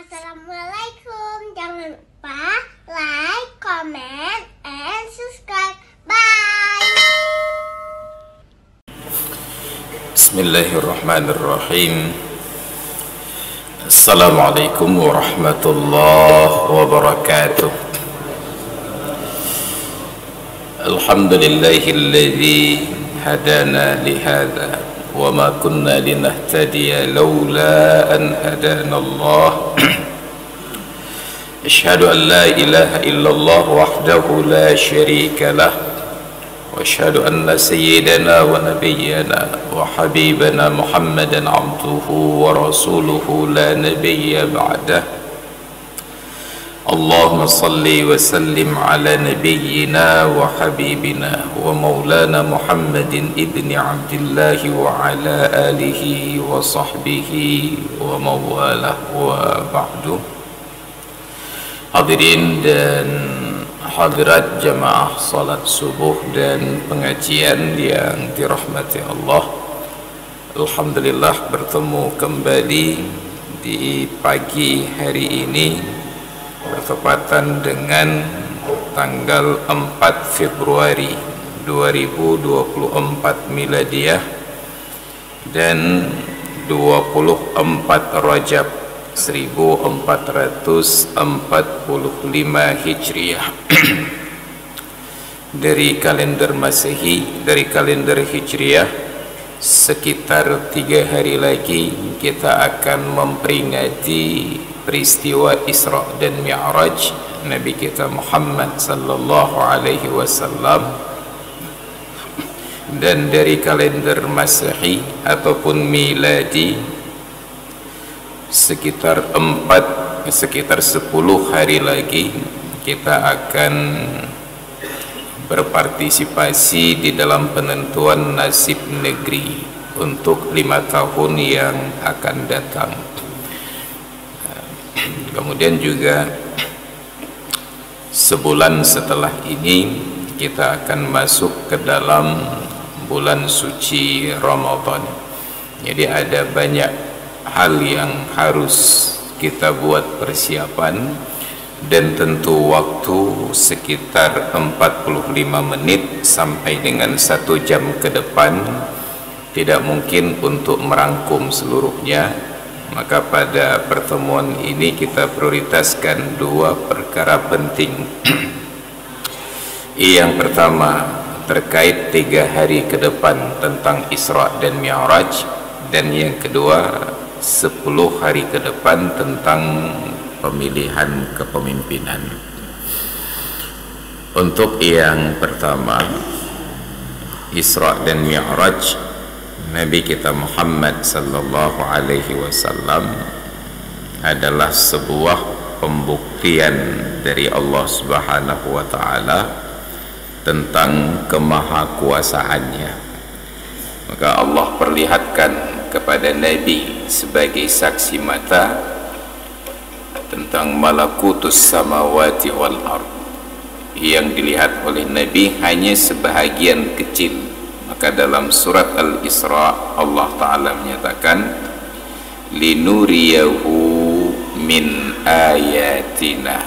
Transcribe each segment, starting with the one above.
Assalamualaikum. Jangan lupa like, comment, and subscribe. Bye. Bismillahirrahmanirrahim. Assalamualaikum warahmatullahi wabarakatuh. Alhamdulillahilladzi hadana lihada wa ma kunna linahtadiya laula an hadana Allah. Asyhadu an la ilaha illallah wahdahu la syarika lah wa asyhadu anna sayyidana wa nabiyyana wa habibana Muhammadan abduhu wa rasuluhu la nabiyya ba'dah. Allahumma salli wa sallim ala nabiyyina wa habibina wa maulana Muhammadin ibni Abdillah wa ala alihi wa sahbihi wa mawalah wa ba'du. Hadirin dan hadirat jamaah salat subuh dan pengajian yang dirahmati Allah, alhamdulillah bertemu kembali di pagi hari ini bertepatan dengan tanggal 4 Februari 2024 Miladiah dan 24 Rajab 1445 Hijriah dari kalender Masehi. Dari kalender Hijriah sekitar 3 hari lagi kita akan memperingati peristiwa Isra dan Mi'raj Nabi kita Muhammad sallallahu alaihi wasallam. Dan dari kalender Masehi ataupun Miladi sekitar 10 hari lagi kita akan berpartisipasi di dalam penentuan nasib negeri untuk 5 tahun yang akan datang. Kemudian juga sebulan setelah ini kita akan masuk ke dalam bulan suci Ramadan. Jadi ada banyak hal yang harus kita buat persiapan, dan tentu waktu sekitar 45 menit sampai dengan 1 jam ke depan tidak mungkin untuk merangkum seluruhnya. Maka pada pertemuan ini kita prioritaskan 2 perkara penting. Yang pertama terkait 3 hari ke depan tentang Isra dan Mi'raj, dan yang kedua 10 hari ke depan tentang pemilihan kepemimpinan. Untuk yang pertama, Isra dan Mi'raj Nabi kita Muhammad sallallahu alaihi wasallam adalah sebuah pembuktian dari Allah Subhanahu wa taala tentang kemahakuasaannya. Maka Allah perlihatkan kepada Nabi sebagai saksi mata tentang malakutus samawati wal ard. Yang dilihat oleh Nabi hanya sebahagian kecil. Maka dalam surat Al-Isra Allah Ta'ala menyatakan linuriyahu min ayatina,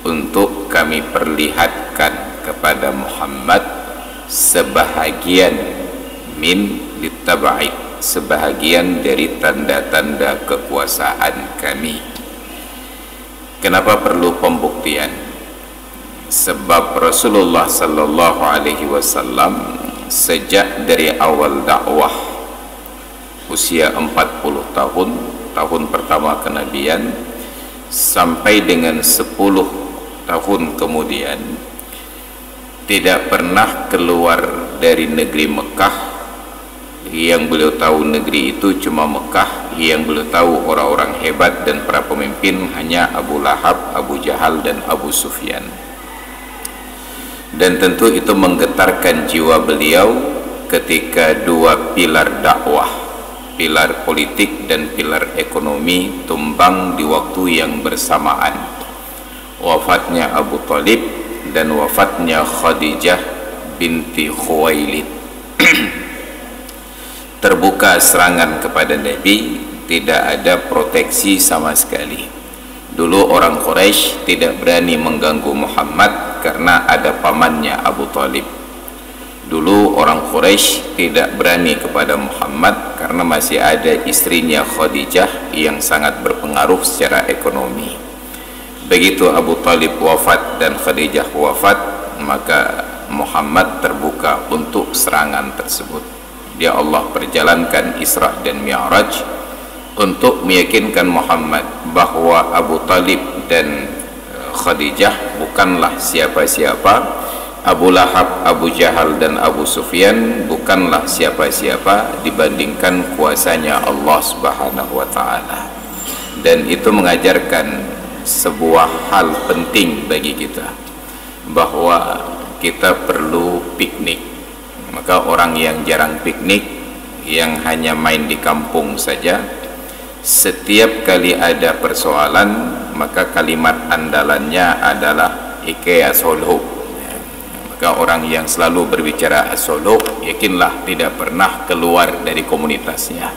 untuk kami perlihatkan kepada Muhammad sebahagian min litab'id, sebahagian dari tanda-tanda kekuasaan kami. Kenapa perlu pembuktian? Sebab Rasulullah sallallahu alaihi wasallam sejak dari awal dakwah usia 40 tahun, tahun pertama kenabian, sampai dengan 10 tahun kemudian tidak pernah keluar dari negeri Mekah. Yang beliau tahu negeri itu cuma Mekah. Yang beliau tahu orang-orang hebat dan para pemimpin hanya Abu Lahab, Abu Jahal dan Abu Sufyan. Dan tentu itu menggetarkan jiwa beliau ketika 2 pilar dakwah, pilar politik dan pilar ekonomi, tumbang di waktu yang bersamaan. Wafatnya Abu Thalib dan wafatnya Khadijah binti Khuwailid. Terbuka serangan kepada Nabi, tidak ada proteksi sama sekali. Dulu orang Quraisy tidak berani mengganggu Muhammad karena ada pamannya Abu Talib. Dulu orang Quraisy tidak berani kepada Muhammad karena masih ada istrinya Khadijah yang sangat berpengaruh secara ekonomi. Begitu Abu Talib wafat dan Khadijah wafat, maka Muhammad terbuka untuk serangan tersebut. Dia Allah perjalankan Isra dan Mi'raj untuk meyakinkan Muhammad bahwa Abu Talib dan Khadijah bukanlah siapa-siapa, Abu Lahab, Abu Jahal dan Abu Sufyan bukanlah siapa-siapa dibandingkan kuasanya Allah Subhanahu wa taala. Dan itu mengajarkan sebuah hal penting bagi kita, bahwa kita perlu piknik. Maka orang yang jarang piknik, yang hanya main di kampung saja, setiap kali ada persoalan maka kalimat andalannya adalah Ike Asolho. Maka orang yang selalu berbicara Asolho, yakinlah tidak pernah keluar dari komunitasnya,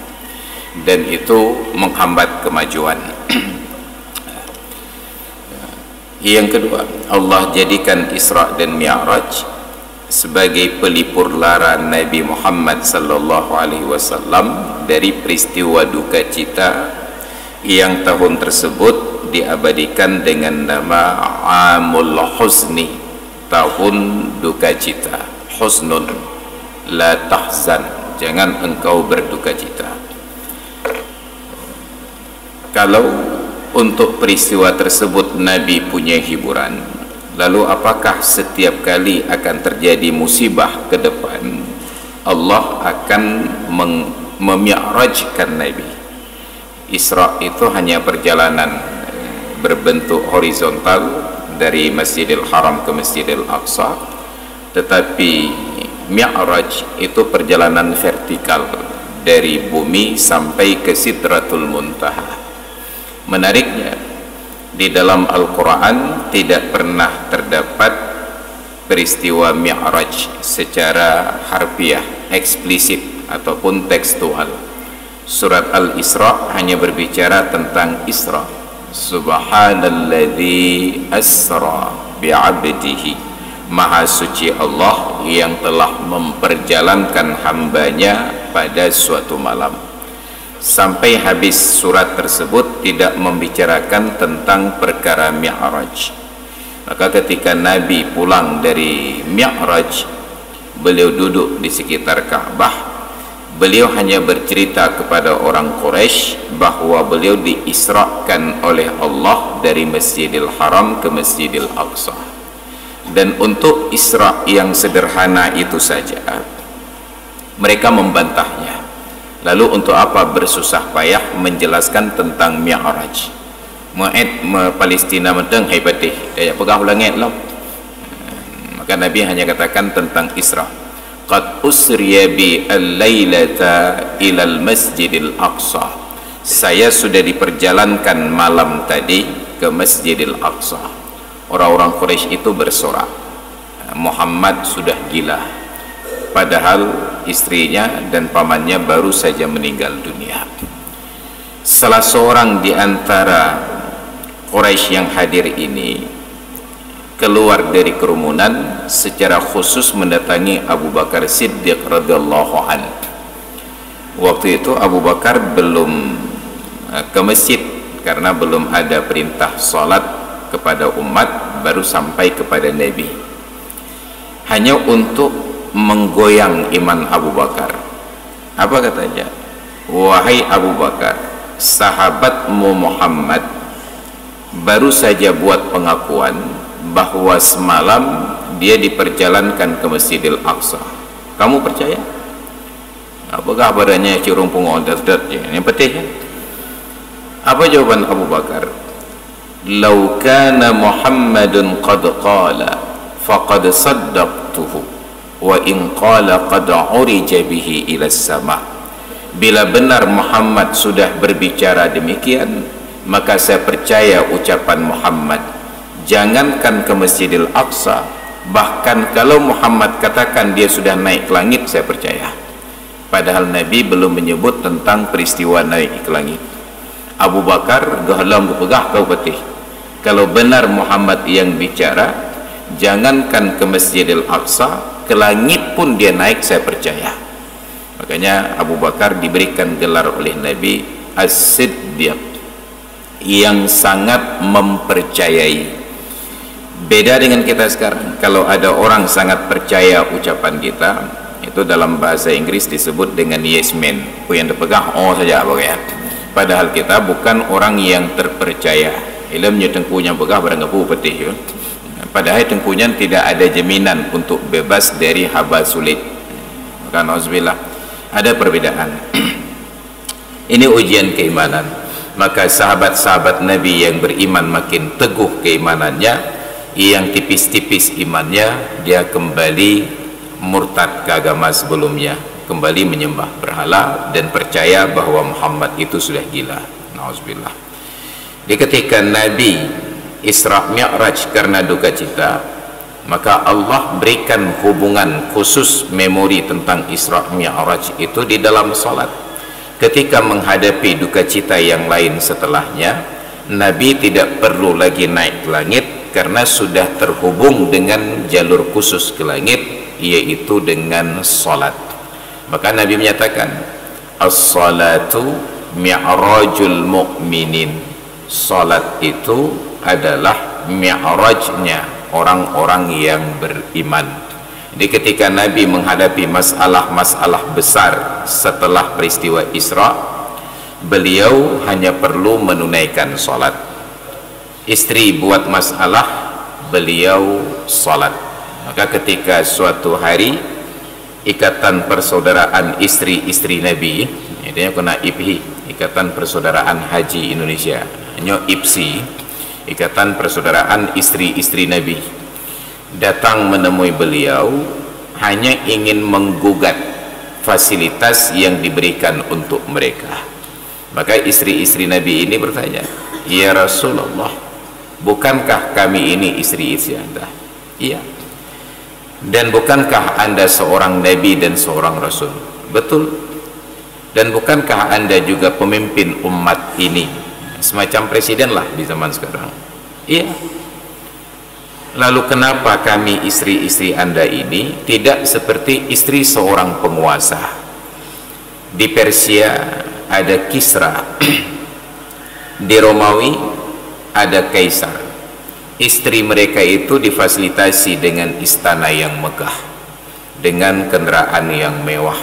dan itu menghambat kemajuan. Yang kedua, Allah jadikan Isra dan Mi'raj sebagai pelipur lara Nabi Muhammad sallallahu alaihi wasallam dari peristiwa duka cita yang tahun tersebut diabadikan dengan nama Amul Huzni, tahun duka cita. Husnun, la tahzan, jangan engkau berduka cita. Kalau untuk peristiwa tersebut Nabi punya hiburan, lalu apakah setiap kali akan terjadi musibah ke depan Allah akan memi'rajkan Nabi? Isra itu hanya perjalanan berbentuk horizontal dari Masjidil Haram ke Masjidil Aqsa, tetapi Mi'raj itu perjalanan vertikal dari bumi sampai ke Sidratul Muntaha. Menariknya, di dalam Al-Quran tidak pernah terdapat peristiwa Mi'raj secara harfiah, eksplisit ataupun tekstual. Surat Al-Isra hanya berbicara tentang Isra. Subhanalladzi asra bi'abdihi, Maha suci Allah yang telah memperjalankan hambanya pada suatu malam. Sampai habis surat tersebut tidak membicarakan tentang perkara Mi'raj. Maka ketika Nabi pulang dari Mi'raj, beliau duduk di sekitar Ka'bah. Beliau hanya bercerita kepada orang Quraisy bahwa beliau diisrakan oleh Allah dari Masjidil Haram ke Masjidil Aqsa. Dan untuk Isra yang sederhana itu saja mereka membantahnya. Lalu untuk apa bersusah payah menjelaskan tentang Mi'raj? Palestina menteng hai patih dia pegang langit lah. Maka Nabi hanya katakan tentang Isra. Qad usriya bi al-lailata ila al-Masjidil Aqsa. Saya sudah diperjalankan malam tadi ke Masjidil Aqsa. Orang-orang Quraisy itu bersorak, Muhammad sudah gila, padahal istrinya dan pamannya baru saja meninggal dunia. Salah seorang di antara Quraisy yang hadir ini keluar dari kerumunan secara khusus mendatangi Abu Bakar Siddiq radhiyallahu anhu. Waktu itu Abu Bakar belum ke masjid karena belum ada perintah salat kepada umat, baru sampai kepada Nabi. Hanya untuk menggoyang iman Abu Bakar. Apa katanya? Wahai Abu Bakar, sahabatmu Muhammad baru saja buat pengakuan bahwa semalam dia diperjalankan ke Masjidil Aqsa. Kamu percaya? Apakah badannya curung pungon yang petih? Apa jawaban Abu Bakar? Lau kana Muhammadun qad qala faqad saddaqtuhu wa in qala qad urija bihi ila sama. Bila benar Muhammad sudah berbicara demikian, maka saya percaya ucapan Muhammad. Jangankan ke Masjidil Aqsa, bahkan kalau Muhammad katakan dia sudah naik ke langit, saya percaya. Padahal Nabi belum menyebut tentang peristiwa naik ke langit. Abu Bakar gahalam pegah kau petih. Kalau benar Muhammad yang bicara, jangankan ke Masjidil Aqsa, ke langit pun dia naik, saya percaya. Makanya Abu Bakar diberikan gelar oleh Nabi As-Siddiq, yang sangat mempercayai. Beda dengan kita sekarang. Kalau ada orang sangat percaya ucapan kita, itu dalam bahasa Inggris disebut dengan yes man. Yang dipegang saja pokoknya. Padahal kita bukan orang yang terpercaya. Ilmunya tengkunya pegah barang gapu petih. Padahal tengkunya tidak ada jaminan untuk bebas dari haba sulit. Maka nauzubillah, ada perbedaan. Ini ujian keimanan. Maka sahabat-sahabat Nabi yang beriman makin teguh keimanannya, yang tipis-tipis imannya, dia kembali murtad ke agama sebelumnya, kembali menyembah berhala dan percaya bahwa Muhammad itu sudah gila. Nauzubillah. Di ketika Nabi Isra Mi'raj karena duka cita, maka Allah berikan hubungan khusus memori tentang Isra Mi'raj itu di dalam salat. Ketika menghadapi duka cita yang lain setelahnya, Nabi tidak perlu lagi naik ke langit karena sudah terhubung dengan jalur khusus ke langit, yaitu dengan salat. Maka Nabi menyatakan, as-salatu mi'rajul mu'minin. Salat itu adalah mi'rajnya orang-orang yang beriman. Jadi ketika Nabi menghadapi masalah-masalah besar setelah peristiwa Isra, beliau hanya perlu menunaikan salat. Istri buat masalah, beliau salat. Maka ketika suatu hari ikatan persaudaraan istri-istri Nabi, itu kena IPHI, Ikatan Persaudaraan Haji Indonesia, hanya IPSI, Ikatan Persaudaraan Istri-istri Nabi, datang menemui beliau hanya ingin menggugat fasilitas yang diberikan untuk mereka. Maka istri-istri Nabi ini bertanya, ya Rasulullah, bukankah kami ini istri-istri Anda? Iya. Dan bukankah Anda seorang Nabi dan seorang Rasul? Betul. Dan bukankah Anda juga pemimpin umat ini, semacam presiden lah di zaman sekarang? Iya. Lalu kenapa kami istri-istri Anda ini tidak seperti istri seorang penguasa? Di Persia ada Kisra, di Romawi ada Kaisar. Istri mereka itu difasilitasi dengan istana yang megah, dengan kendaraan yang mewah,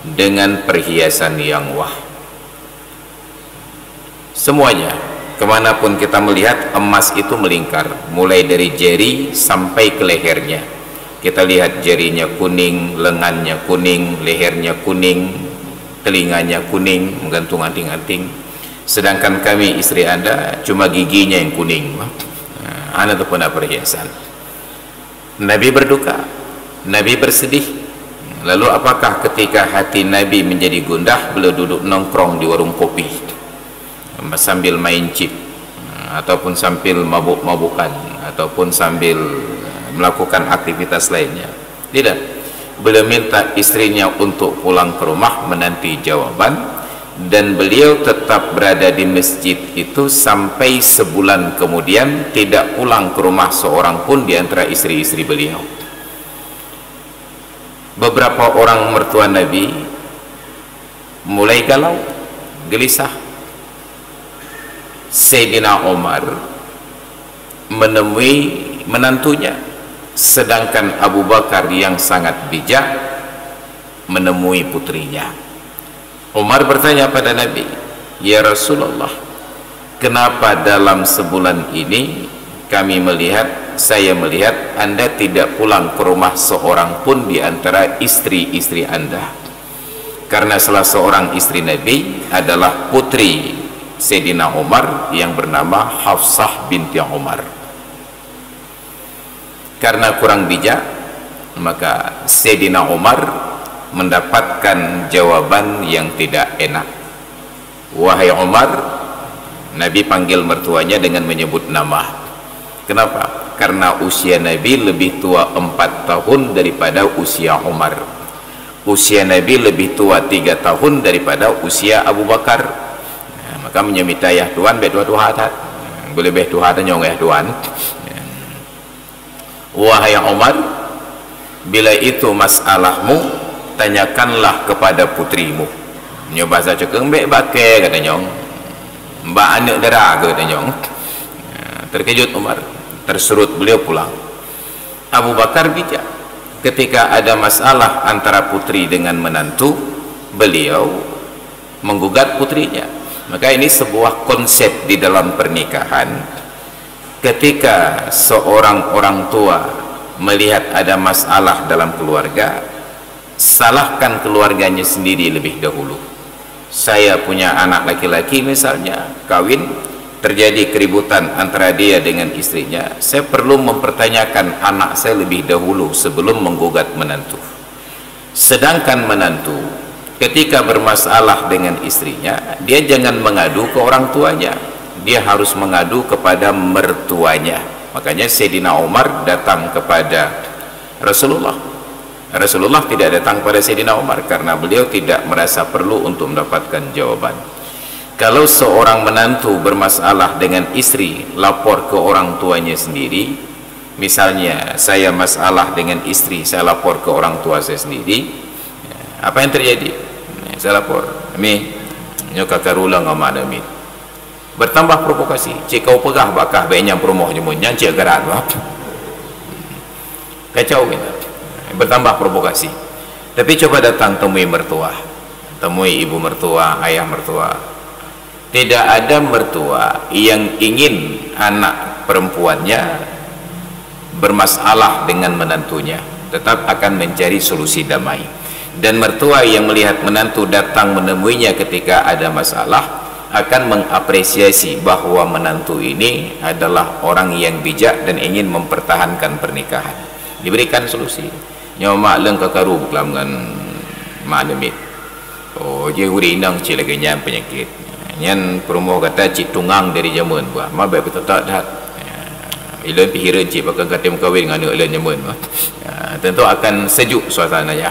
dengan perhiasan yang wah. Semuanya, kemanapun kita melihat, emas itu melingkar, mulai dari jari sampai ke lehernya. Kita lihat jarinya kuning, lengannya kuning, lehernya kuning, telinganya kuning, menggantung anting-anting. Sedangkan kami istri Anda cuma giginya yang kuning. Anda itu punya perhiasan. Nabi berduka, Nabi bersedih. Lalu apakah ketika hati Nabi menjadi gundah, beliau duduk nongkrong di warung kopi sambil main chip, ataupun sambil mabuk-mabukan, ataupun sambil melakukan aktivitas lainnya? Tidak. Beliau minta istrinya untuk pulang ke rumah menanti jawaban, dan beliau tetap berada di masjid itu sampai sebulan kemudian, tidak pulang ke rumah seorang pun di antara istri-istri beliau. Beberapa orang mertua Nabi mulai galau, gelisah. Sayyidina Umar menemui menantunya, sedangkan Abu Bakar yang sangat bijak menemui putrinya. Umar bertanya pada Nabi, ya Rasulullah, kenapa dalam sebulan ini saya melihat Anda tidak pulang ke rumah seorang pun di antara istri-istri Anda? Karena salah seorang istri Nabi adalah putri Sayyidina Umar yang bernama Hafsah binti Umar. Karena kurang bijak, maka Sayyidina Umar mendapatkan jawaban yang tidak enak. Wahai Umar, Nabi panggil mertuanya dengan menyebut nama. Kenapa? Karena usia Nabi lebih tua 4 tahun daripada usia Umar. Usia Nabi lebih tua 3 tahun daripada usia Abu Bakar. maka menyemita ayah tuan bet dua tuhan boleh beh tuhan nyong ayah tuan. Wahai Umar, bila itu masalahmu, tanyakanlah kepada putrimu. Nyo bahasa cekeng bek bakai kata nyong, mbak anak dera kata nyong. Terkejut Umar, terserut beliau pulang. Abu Bakar bijak, ketika ada masalah antara putri dengan menantu, beliau menggugat putrinya. Maka ini sebuah konsep di dalam pernikahan. Ketika seorang orang tua melihat ada masalah dalam keluarga, salahkan keluarganya sendiri lebih dahulu. Saya punya anak laki-laki misalnya, kawin, terjadi keributan antara dia dengan istrinya, saya perlu mempertanyakan anak saya lebih dahulu sebelum menggugat menantu. Sedangkan menantu ketika bermasalah dengan istrinya, dia jangan mengadu ke orang tuanya, dia harus mengadu kepada mertuanya. Makanya Sayyidina Umar datang kepada Rasulullah. Rasulullah tidak datang pada Sayyidina Umar karena beliau tidak merasa perlu untuk mendapatkan jawaban. Kalau seorang menantu bermasalah dengan istri, lapor ke orang tuanya sendiri. Misalnya saya masalah dengan istri, saya lapor ke orang tua saya sendiri. Apa yang terjadi? Saya lapor, Mi, nyokak karulang amat Mi. Bertambah provokasi. Cik kau pegah bakah banyak promoh nyemunya cik gerak kacau kita. Bertambah provokasi. Tapi coba datang temui mertua, temui ibu mertua, ayah mertua. Tidak ada mertua yang ingin anak perempuannya bermasalah dengan menantunya, tetap akan mencari solusi damai. Dan mertua yang melihat menantu datang menemuinya ketika ada masalah akan mengapresiasi bahwa menantu ini adalah orang yang bijak dan ingin mempertahankan pernikahan. Diberikan solusi. Nyawa mak leng kakaru dengan mak demit. Oh, je huri inang cik lagi nyan penyakit. Nyan promo kata cik tungang dari zaman buah. Ma baik betul tak dah. Ilan pikiran cik bakal kata mengkawin dengan ilan zaman buah. Tentu akan sejuk suasananya.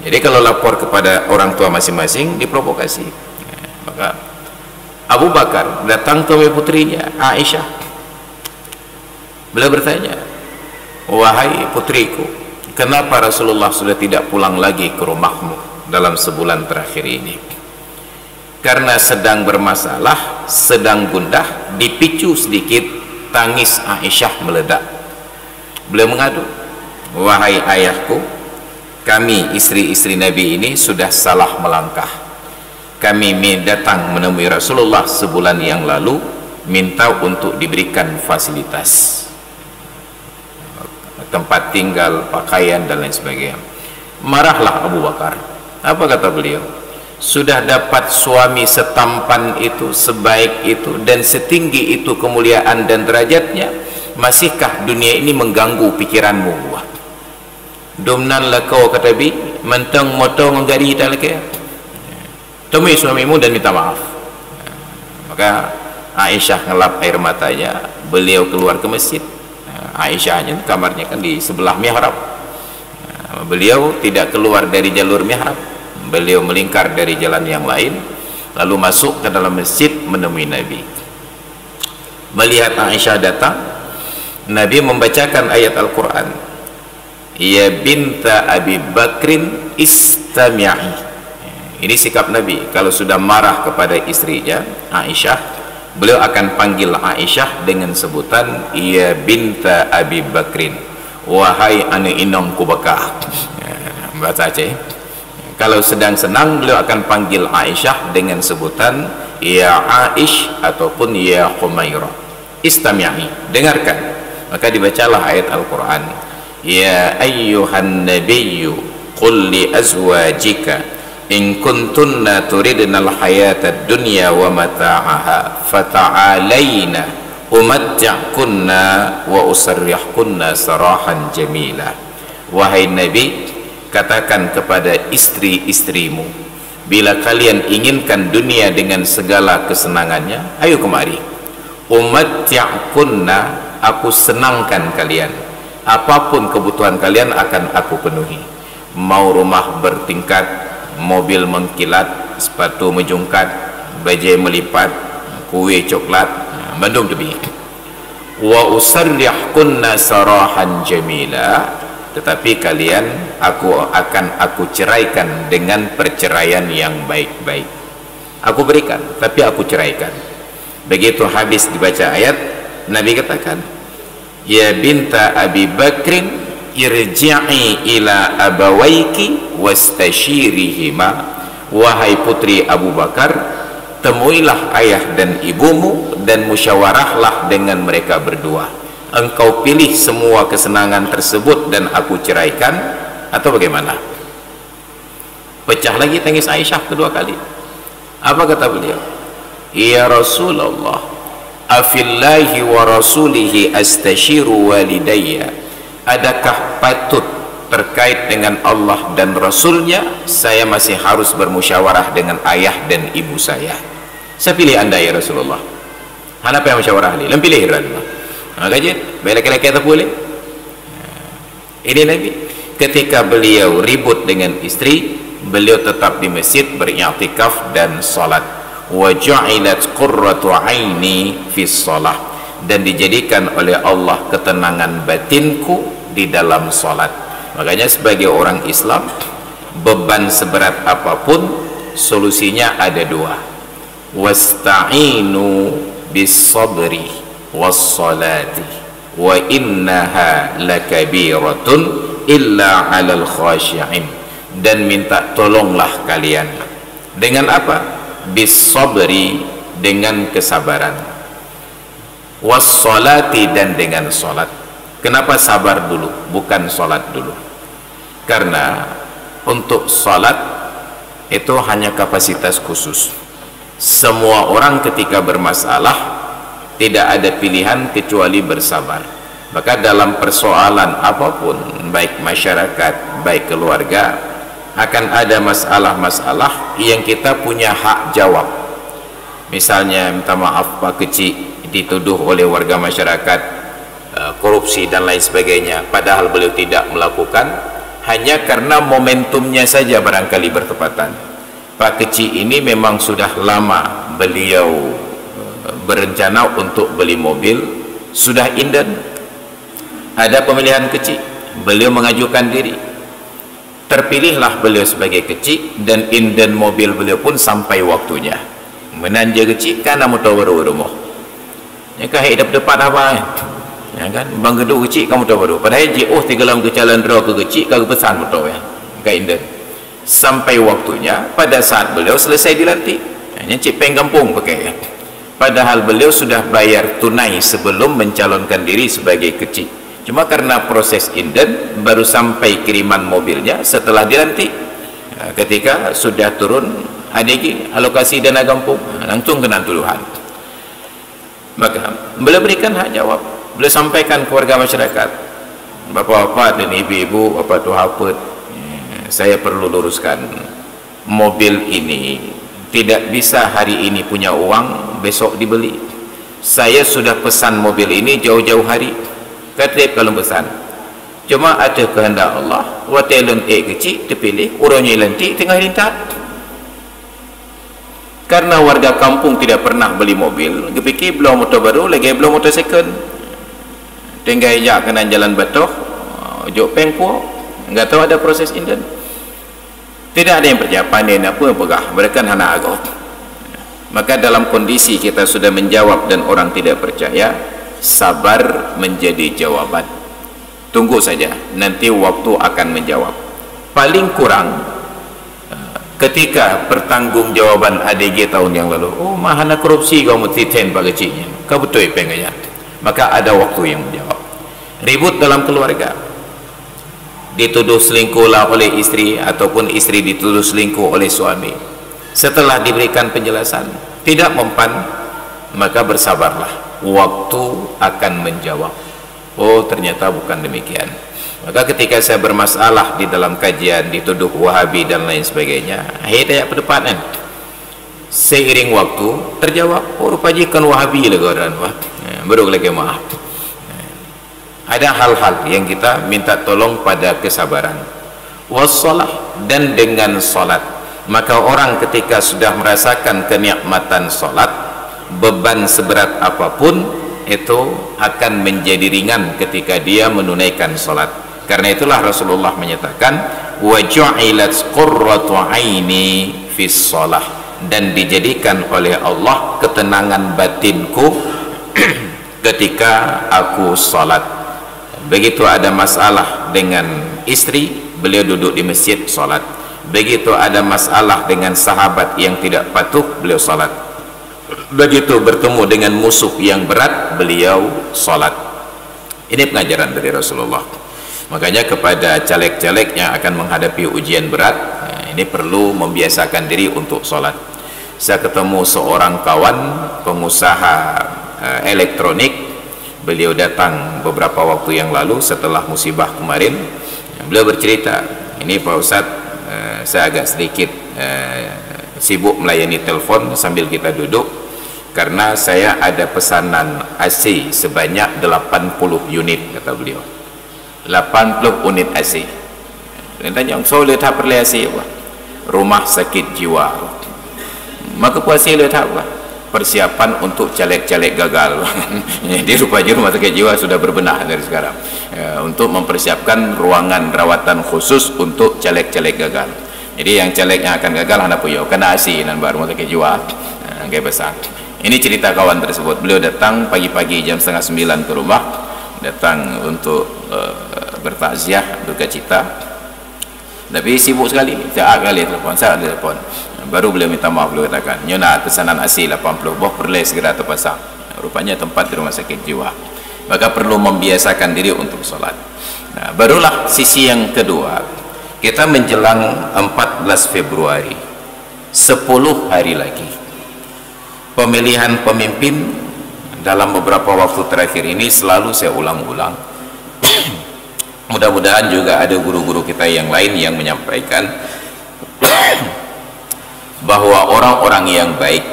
Jadi kalau lapor kepada orang tua masing-masing diprovokasi. Maka Abu Bakar datang ke putrinya Aisyah. Beliau bertanya, wahai putriku, kenapa Rasulullah sudah tidak pulang lagi ke rumahmu dalam sebulan terakhir ini? Karena sedang bermasalah, sedang gundah, dipicu sedikit, tangis Aisyah meledak. Beliau mengadu, wahai ayahku, kami istri-istri Nabi ini sudah salah melangkah. Kami datang menemui Rasulullah sebulan yang lalu, minta untuk diberikan fasilitas tempat tinggal, pakaian dan lain sebagainya. Marahlah Abu Bakar. Apa kata beliau? Sudah dapat suami setampan itu, sebaik itu dan setinggi itu kemuliaan dan derajatnya, masihkah dunia ini mengganggu pikiranmu? Domnan lah kau kata bi mentang motong gari tak lagi. Temui suamimu dan minta maaf. Maka Aisyah ngelap air matanya. Beliau keluar ke masjid. Aisyahnya kamarnya kan di sebelah mihrab. Beliau tidak keluar dari jalur mihrab. Beliau melingkar dari jalan yang lain, lalu masuk ke dalam masjid menemui Nabi. Melihat Aisyah datang, Nabi membacakan ayat Al-Quran, ya binta Abi Bakrin istami'i. Ini sikap Nabi. Kalau sudah marah kepada istrinya Aisyah, beliau akan panggil Aisyah dengan sebutan ya binta Abi Bakrin, wahai anu inong kubakah. Bahasa Aceh. Kalau sedang senang, beliau akan panggil Aisyah dengan sebutan ya Aish ataupun ya Humairah. Istami'i, dengarkan. Maka dibacalah ayat Al-Quran, ya ayyuhan nabiyyu qul li azwajika in kuntunna turidnal hayatad dunya wa mata'aha fata'alaina umatti'kunna wa usarrihkunna sarahan jamila. Wahai Nabi, katakan kepada istri-istrimu, bila kalian inginkan dunia dengan segala kesenangannya, ayo kemari. Umatti'kunna, aku senangkan kalian, apapun kebutuhan kalian akan aku penuhi. Mau rumah bertingkat, mobil mengkilat, sepatu menjungkat, bajai melipat, kue coklat, bandung tebi. Wa usarrihkunna sarahan jamila, tetapi kalian aku ceraikan dengan perceraian yang baik-baik. Aku berikan, tapi aku ceraikan. Begitu habis dibaca ayat, Nabi katakan, ya binta Abi Bakrin irji'i ila abawaiki wastashirihima, wahai putri Abu Bakar, temuilah ayah dan ibumu dan musyawarahlah dengan mereka berdua. Engkau pilih semua kesenangan tersebut dan aku ceraikan, atau bagaimana? Pecah lagi tangis Aisyah kedua kali. Apa kata beliau? Ya Rasulullah, afillahi wa rasulihi astashiru walidayya, adakah patut terkait dengan Allah dan Rasulnya saya masih harus bermusyawarah dengan ayah dan ibu saya? Saya pilih anda ya Rasulullah. Hana apa yang musyawarah ni? Lem pilih Rasulullah. Kajian, baik laki-laki atau boleh? Ini Nabi ketika beliau ribut dengan istri, beliau tetap di masjid beriktikaf dan salat. Wa ju'ilat qurratu aini fi shalah, dan dijadikan oleh Allah ketenangan batinku di dalam salat. Makanya sebagai orang Islam, beban seberat apapun solusinya ada dua. Wasta'inu bis sabri was salati wa innaha lakabiratun illa 'alal khashi'in, dan minta tolonglah kalian dengan apa? Bis sabri, dengan kesabaran, was salati, dan dengan salat. Kenapa sabar dulu bukan salat dulu? Karena untuk salat itu hanya kapasitas khusus. Semua orang ketika bermasalah tidak ada pilihan kecuali bersabar. Maka dalam persoalan apapun, baik masyarakat, baik keluarga, akan ada masalah-masalah yang kita punya hak jawab. Misalnya minta maaf Pak Kecik dituduh oleh warga masyarakat korupsi dan lain sebagainya, padahal beliau tidak melakukan, hanya karena momentumnya saja barangkali bertepatan. Pak Kecik ini memang sudah lama beliau berencana untuk beli mobil, sudah inden, ada pemilihan kecil, beliau mengajukan diri, terpilihlah beliau sebagai kecil, dan inden mobil beliau pun sampai waktunya. Menanja kecil kan kamu tahu baru rumah ya kah hidup depan apa ya kan, bang gedung kecil kamu tahu baru, padahal oh tigalam ke jalan roh ke kecil kagak pesan tahu ya kah inden, sampai waktunya pada saat beliau selesai dilantik hanya cik penggampung pakai ya. Padahal beliau sudah bayar tunai sebelum mencalonkan diri sebagai kecil, cuma karena proses inden baru sampai kiriman mobilnya setelah dilantik. Ketika sudah turun adegi alokasi dana kampung, langsung kena tuduhan. Maka beliau berikan hak jawab, beliau sampaikan ke warga masyarakat, bapak-bapak dan ibu-ibu, bapak tu hafid, saya perlu luruskan, mobil ini tidak bisa hari ini punya uang besok dibeli. Saya sudah pesan mobil ini jauh-jauh hari, kata kalau pesan, cuma ada kehendak Allah, watelun kecil terpilih, orangnya lantik tengah rintat. Karena warga kampung tidak pernah beli mobil, kepikir belum motor baru lagi, belum motor second, tinggal ijak kena jalan batoh jok pengpo, enggak tahu ada proses inden, tidak ada yang persiapan apa pegah, mereka hana agot. Maka dalam kondisi kita sudah menjawab dan orang tidak percaya, sabar menjadi jawaban. Tunggu saja, nanti waktu akan menjawab. Paling kurang ketika pertanggungjawaban ADG tahun yang lalu, oh mahana korupsi kau mesti ten pak kecilnya, kau betul pengen, maka ada waktu yang menjawab. Ribut dalam keluarga, dituduh selingkuh lah oleh istri ataupun istri dituduh selingkuh oleh suami, setelah diberikan penjelasan tidak mempan, maka bersabarlah, waktu akan menjawab. Oh ternyata bukan demikian. Maka ketika saya bermasalah di dalam kajian dituduh Wahabi dan lain sebagainya, akhirnya perdepanan, seiring waktu terjawab, oh rupanya kan Wahabi legaran, baru lagi maaf. Ada hal-hal yang kita minta tolong pada kesabaran, wassalah, dan dengan salat. Maka orang ketika sudah merasakan kenikmatan salat, beban seberat apapun itu akan menjadi ringan ketika dia menunaikan sholat. Karena itulah Rasulullah menyatakan wa ju'ilat qurratu aini fis shalah, dan dijadikan oleh Allah ketenangan batinku ketika aku sholat. Begitu ada masalah dengan istri, beliau duduk di masjid sholat. Begitu ada masalah dengan sahabat yang tidak patuh, beliau sholat. Begitu bertemu dengan musuh yang berat, beliau sholat. Ini pengajaran dari Rasulullah. Makanya kepada caleg-caleg yang akan menghadapi ujian berat, ini perlu membiasakan diri untuk sholat. Saya ketemu seorang kawan pengusaha elektronik. Beliau datang beberapa waktu yang lalu setelah musibah kemarin. Beliau bercerita, ini Pak Ustadz, saya agak sedikit sibuk melayani telepon sambil kita duduk, karena saya ada pesanan AC sebanyak 80 unit, kata beliau. 80 unit AC. Dia tanya, so lihat perlu AC apa? Rumah sakit jiwa. Maka puasa lihat apa? Persiapan untuk caleg-caleg gagal. Jadi rupanya rumah sakit jiwa sudah berbenah dari sekarang, untuk mempersiapkan ruangan rawatan khusus untuk caleg-caleg gagal. Jadi yang caleg yang akan gagal anak puyo kena AC dan baru rumah sakit jiwa kayak besar. Ini cerita kawan tersebut. Beliau datang pagi-pagi jam 8:30 ke rumah, datang untuk bertakziah, duka cita, tapi sibuk sekali. Setiap kali telepon, saya telepon. Baru beliau minta maaf, beliau katakan, "Nyona pesanan AC 80, boh perlu segera terpasang." Rupanya tempat di rumah sakit jiwa. Maka perlu membiasakan diri untuk sholat. Nah, barulah sisi yang kedua, kita menjelang 14 Februari, 10 hari lagi. Pemilihan pemimpin dalam beberapa waktu terakhir ini selalu saya ulang-ulang. Mudah-mudahan juga ada guru-guru kita yang lain yang menyampaikan bahwa orang-orang yang baik,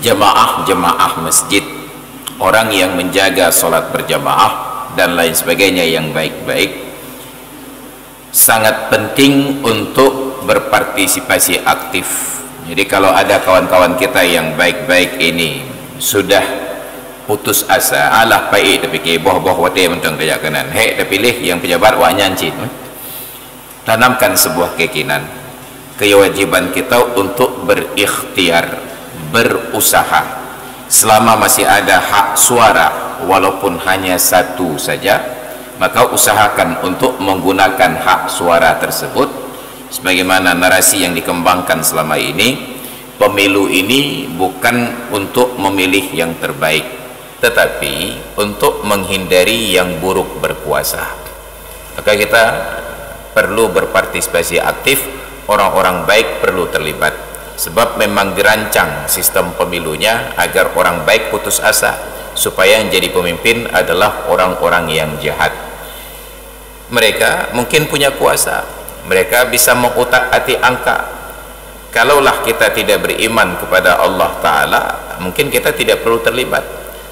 jemaah-jemaah masjid, orang yang menjaga sholat berjamaah dan lain sebagainya yang baik-baik, sangat penting untuk berpartisipasi aktif. Jadi kalau ada kawan-kawan kita yang baik-baik ini sudah putus asa, alah baik tapi ke boh-boh wate mentang daya kanan, hei terpilih yang pejabat wak nyancin, tanamkan sebuah keyakinan, kewajiban kita untuk berikhtiar, berusaha. Selama masih ada hak suara walaupun hanya satu saja, maka usahakan untuk menggunakan hak suara tersebut. Sebagaimana narasi yang dikembangkan selama ini, pemilu ini bukan untuk memilih yang terbaik, tetapi untuk menghindari yang buruk berkuasa. Maka kita perlu berpartisipasi aktif, orang-orang baik perlu terlibat, sebab memang dirancang sistem pemilunya agar orang baik putus asa, supaya yang jadi pemimpin adalah orang-orang yang jahat. Mereka mungkin punya kuasa, mereka bisa mengutak-atik angka. Kalaulah kita tidak beriman kepada Allah Ta'ala, mungkin kita tidak perlu terlibat.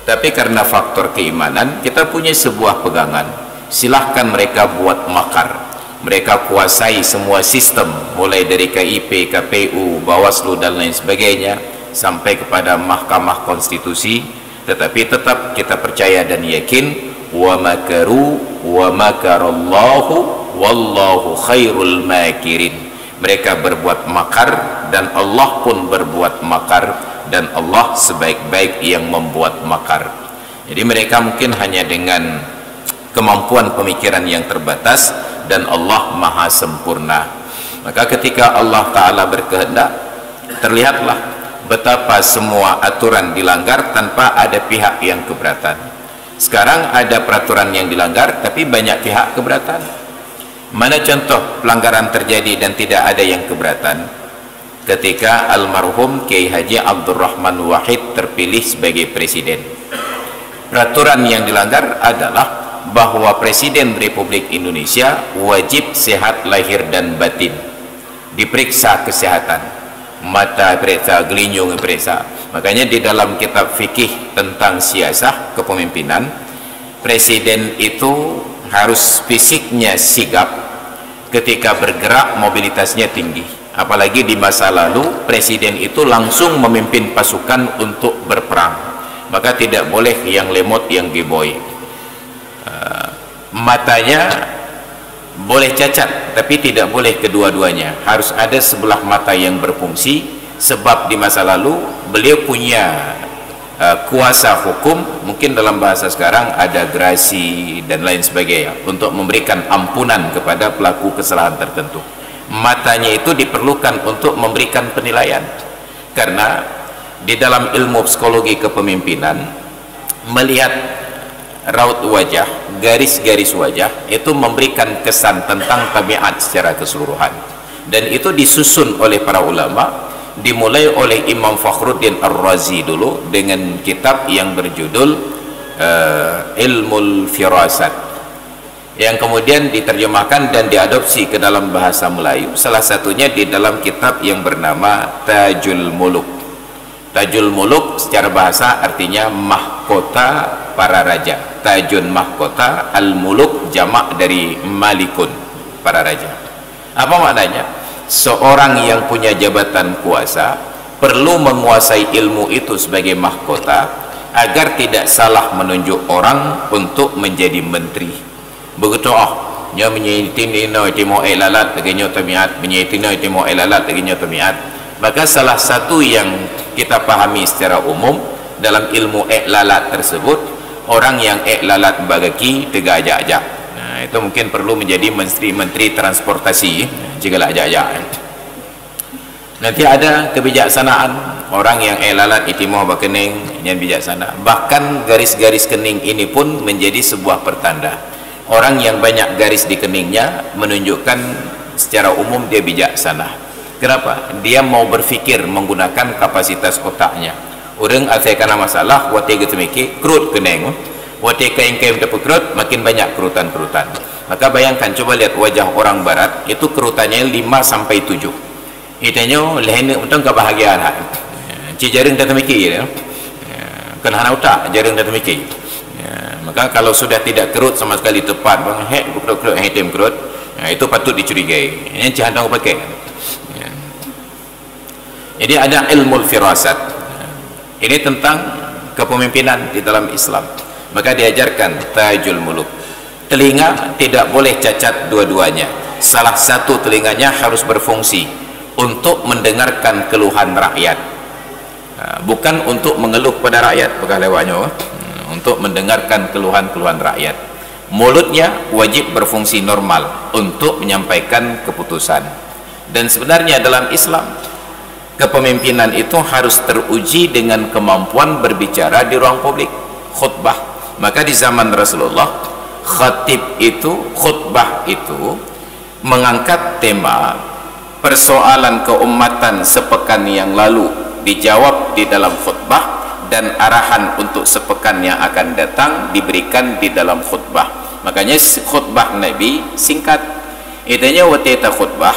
Tapi karena faktor keimanan, kita punya sebuah pegangan. Silahkan mereka buat makar, mereka kuasai semua sistem, mulai dari KIP, KPU, Bawaslu dan lain sebagainya, sampai kepada Mahkamah Konstitusi. Tetapi tetap kita percaya dan yakin, wa makaru wa makarallahu wallahu khairul makirin. Mereka berbuat makar dan Allah pun berbuat makar, dan Allah sebaik-baik yang membuat makar. Jadi mereka mungkin hanya dengan kemampuan pemikiran yang terbatas, dan Allah maha sempurna. Maka ketika Allah Ta'ala berkehendak, terlihatlah betapa semua aturan dilanggar tanpa ada pihak yang keberatan. Sekarang ada peraturan yang dilanggar tapi banyak pihak keberatan. Mana contoh pelanggaran terjadi dan tidak ada yang keberatan? Ketika almarhum Kiai Haji Abdurrahman Wahid terpilih sebagai presiden, peraturan yang dilanggar adalah bahwa Presiden Republik Indonesia wajib sehat lahir dan batin, diperiksa kesehatan, mata periksa, gelinyung periksa. Makanya di dalam kitab fikih tentang siasah kepemimpinan, presiden itu harus fisiknya sigap, ketika bergerak mobilitasnya tinggi. Apalagi di masa lalu presiden itu langsung memimpin pasukan untuk berperang, maka tidak boleh yang lemot, yang geboy. Matanya boleh cacat, tapi tidak boleh kedua-duanya, harus ada sebelah mata yang berfungsi, sebab di masa lalu beliau punya kuasa hukum, mungkin dalam bahasa sekarang ada grasi dan lain sebagainya, untuk memberikan ampunan kepada pelaku kesalahan tertentu. Matanya itu diperlukan untuk memberikan penilaian, karena di dalam ilmu psikologi kepemimpinan, melihat raut wajah, garis-garis wajah itu memberikan kesan tentang tabiat secara keseluruhan, dan itu disusun oleh para ulama, dimulai oleh Imam Fakhruddin Ar-Razi dulu dengan kitab yang berjudul Ilmul Firasat, yang kemudian diterjemahkan dan diadopsi ke dalam bahasa Melayu, salah satunya di dalam kitab yang bernama Tajul Muluk. Tajul Muluk secara bahasa artinya mahkota para raja. Tajun mahkota, al-muluk jamak dari malikun, para raja. Apa maknanya? Seorang yang punya jabatan kuasa perlu menguasai ilmu itu sebagai mahkota agar tidak salah menunjuk orang untuk menjadi menteri. Begitu nya menyitino timo lalat laginya tabiat, menyitino timo lalat laginya tabiat. Maka salah satu yang kita pahami secara umum dalam ilmu lalat tersebut, orang yang lalat bagaki tega ajak-ajak. Nah, itu mungkin perlu menjadi menteri transportasi jika lah ajak-ajak. Nanti ada kebijaksanaan, orang yang lalat itimoh bakening yang bijaksana. Bahkan garis-garis kening ini pun menjadi sebuah pertanda. Orang yang banyak garis di keningnya menunjukkan secara umum dia bijaksana. Kenapa? Dia mau berfikir menggunakan kapasitas otaknya. Orang asal kena masalah, wate gitu mikir, kerut kening, wate kain-kain tepu kerut, makin banyak kerutan-kerutan. Maka bayangkan, coba lihat wajah orang barat, itu kerutannya 5-7. Itanya lehennya untung kebahagiaan. Jaring datang mikir, kena otak, jaring datang mikir. Maka kalau sudah tidak kerut sama sekali tepat, kerut hitam kerut, itu patut dicurigai. Ini jangan pakai. Jadi ada ilmu firasat. Ini tentang kepemimpinan di dalam Islam. Maka diajarkan Tajul Muluk. Telinga tidak boleh cacat dua-duanya. Salah satu telinganya harus berfungsi untuk mendengarkan keluhan rakyat, bukan untuk mengeluh pada rakyat. Bukan lewatnya, untuk mendengarkan keluhan-keluhan rakyat. Mulutnya wajib berfungsi normal untuk menyampaikan keputusan. Dan sebenarnya dalam Islam, kepemimpinan itu harus teruji dengan kemampuan berbicara di ruang publik, khutbah. Maka di zaman Rasulullah, khatib itu, khutbah itu mengangkat tema persoalan keumatan sepekan yang lalu dijawab di dalam khutbah, dan arahan untuk sepekan yang akan datang diberikan di dalam khutbah. Makanya khutbah Nabi singkat. Itanya wate ta khutbah,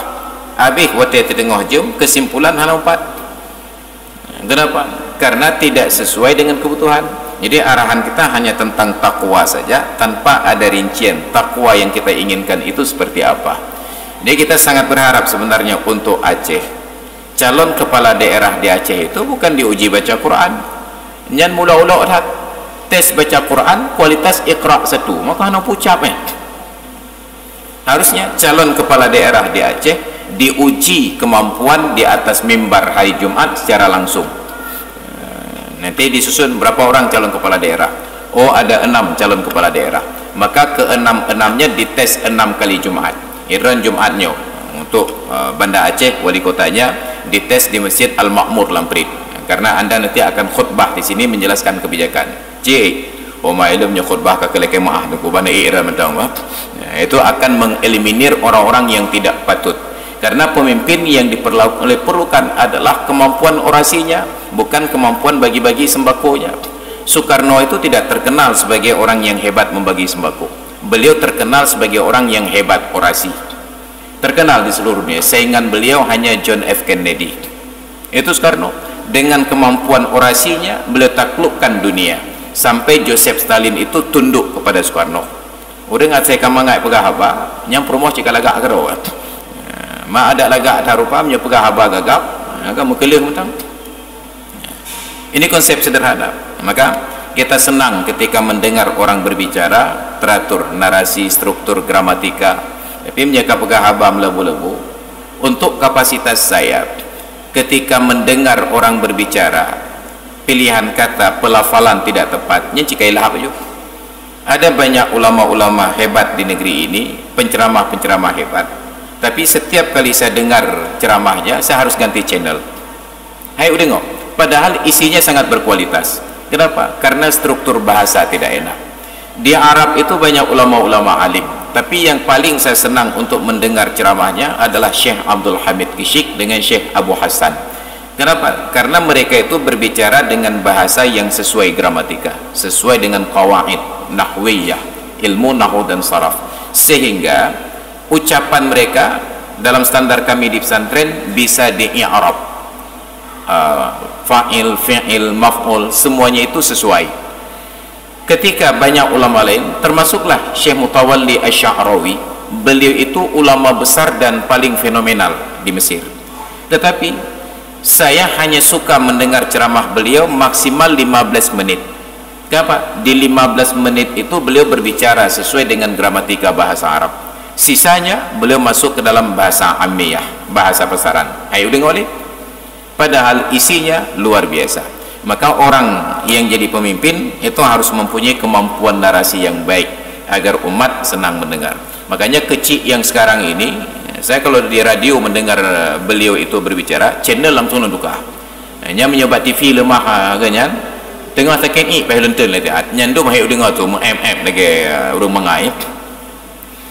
habis wate tengah jam, kesimpulan hanya 4. Kenapa? Karena tidak sesuai dengan kebutuhan. Jadi arahan kita hanya tentang takwa saja, tanpa ada rincian takwa yang kita inginkan itu seperti apa. Jadi kita sangat berharap sebenarnya untuk Aceh, calon kepala daerah di Aceh itu bukan diuji baca Quran. Nyan mula-ula dah tes baca Quran kualitas Iqra 1, maka hana pucap harusnya calon kepala daerah di Aceh diuji kemampuan di atas mimbar hari Jumat secara langsung. Nanti disusun berapa orang calon kepala daerah. Oh, ada 6 calon kepala daerah, maka ke-6-6-nya dites 6 kali Jumat. Iran Jumatnya untuk Banda Aceh, wali kotanya dites di Masjid Al-Makmur Lamprit, karena anda nanti akan khutbah di sini menjelaskan kebijakan. Ilmunya khutbah ke kelekemah itu akan mengeliminir orang-orang yang tidak patut. Karena pemimpin yang diperlukan adalah kemampuan orasinya, bukan kemampuan bagi-bagi sembakonya. Soekarno itu tidak terkenal sebagai orang yang hebat membagi sembako. Beliau terkenal sebagai orang yang hebat orasi, terkenal di seluruh dunia. Saingan beliau hanya John F. Kennedy. Itu Soekarno. Dengan kemampuan orasinya beliau taklukkan dunia, sampai Joseph Stalin itu tunduk kepada Soekarno. Udah nggak saya kamangai pegah apa yang promosi kalagak kero. Ma ada lagak tak rupa punya pegah haba gagap, kamu kelih hutang. Ini konsep sederhana. Maka kita senang ketika mendengar orang berbicara, teratur, narasi, struktur, gramatika. Tapi menjaga pegah haba melebu-lebu. Untuk kapasitas saya, ketika mendengar orang berbicara, pilihan kata, pelafalan tidak tepat, nyicikailah apa juga. Ada banyak ulama-ulama hebat di negeri ini, penceramah-penceramah hebat. Tapi setiap kali saya dengar ceramahnya, saya harus ganti channel. Hai tengok, padahal isinya sangat berkualitas. Kenapa? Karena struktur bahasa tidak enak. Di Arab itu banyak ulama-ulama alim, tapi yang paling saya senang untuk mendengar ceramahnya adalah Syekh Abdul Hamid Kishik dengan Syekh Abu Hassan. Kenapa? Karena mereka itu berbicara dengan bahasa yang sesuai gramatika, sesuai dengan qawaid nahwiyah, ilmu nahwu dan saraf, sehingga ucapan mereka dalam standar kami di pesantren bisa di-i'rab, fa'il, fi'il, maf'ul, semuanya itu sesuai. Ketika banyak ulama lain, termasuklah Syekh Mutawalli Asy-Sya'rawi, beliau itu ulama besar dan paling fenomenal di Mesir. Tetapi saya hanya suka mendengar ceramah beliau maksimal 15 menit. Kenapa? Di 15 menit itu beliau berbicara sesuai dengan gramatika bahasa Arab. Sisanya beliau masuk ke dalam bahasa Ammiyah, bahasa pasaran. Ayo dengar oleh. Padahal isinya luar biasa. Maka orang yang jadi pemimpin itu harus mempunyai kemampuan narasi yang baik agar umat senang mendengar. Makanya kecil yang sekarang ini, saya kalau di radio mendengar beliau itu berbicara, channel langsung nunduka. Hanya menyobat TV lemah ganyan. Tengah tekan i pai lenten le tiat. Nyandu mah dengar tu mm lagi urang mangai.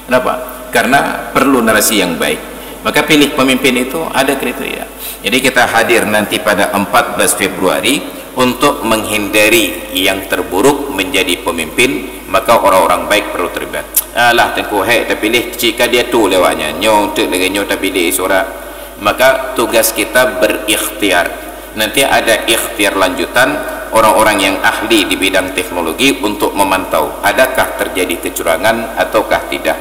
Kenapa? Karena perlu narasi yang baik. Maka pilih pemimpin itu ada kriteria. Jadi kita hadir nanti pada 14 Februari untuk menghindari yang terburuk menjadi pemimpin. Maka orang-orang baik perlu terlibat. Alah tengku hek tapi pilih jika dia tu lewatnya nyong tu lagi nyong tapi pilih surat. Maka tugas kita berikhtiar. Nanti ada ikhtiar lanjutan orang-orang yang ahli di bidang teknologi untuk memantau adakah terjadi kecurangan ataukah tidak.